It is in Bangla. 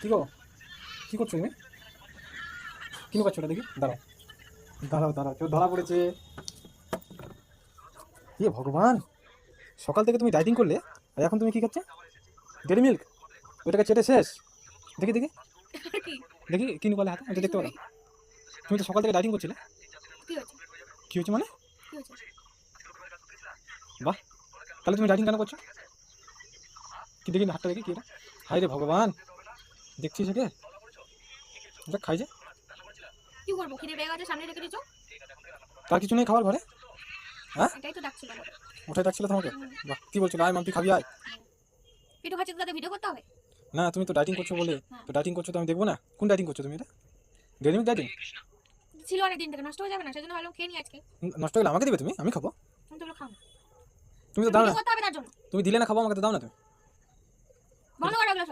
কি গো, কি করছো তুমি? কি করছো ওটা দেখি? দাঁড়াও দাঁড়াও দাঁড়াও, কেউ ধরা পড়েছে। ইয়ে ভগবান, সকাল থেকে তুমি ডাইটিং করলে আর এখন তুমি কি খাচ্ছ? Dairy Milk? ওইটাকে চেটে শেষ। দেখি দেখি কি দেখি, কি নিকালে হাতে, আমি তো দেখতে শুনি পেলাম। তুমি তো সকাল থেকে ডাইটিং করছিলে। কি হয়েছে কি হয়েছে মানে? কি হয়েছে বাহ, তাহলে তুমি ডাইটিং কেন করছো? কি দেখি না, হাতটা দেখি কি এটা। হাই রে ভগবান, দেখছি সেকে দেখ খাই যে। কি করবো? খিদে পেয়ে গেছে, সামনে রেখে দিচ্ছ। তার কিছু নেই খাবার ঘরে? হ্যাঁ, এটাই তো ডাকছিল আমার। ওঠাই ডাকছিল তোমাকে? বাহ, কি বলছো, আয় মাম্পি খাবি আয়। ভিডিও খাচ্ছি তো তাদের ভিডিও করতে হবে। না, তুমি তো ডাইটিং করছো বলে। হ্যাঁ তো ডাইটিং করছো তো আমি দেখবো না? কোন ডাইটিং করছো তুমি এটা? Dairy Milk dieting? ছিল অনেক দিন থেকে, নষ্ট হয়ে যাবে না, সেজন্য ভাবলাম খেয়ে নি আজকে। নষ্ট হলে আমাকে দিবে তুমি? আমি খাবো? তুমি তো খাও না, তুমি তো দাও ভিডিও না। করতে হবে তার জন্য। তুমি দিলে না খাবো, আমাকে তো দাও না তুমি। বন্ধ করো ওগুলো সব।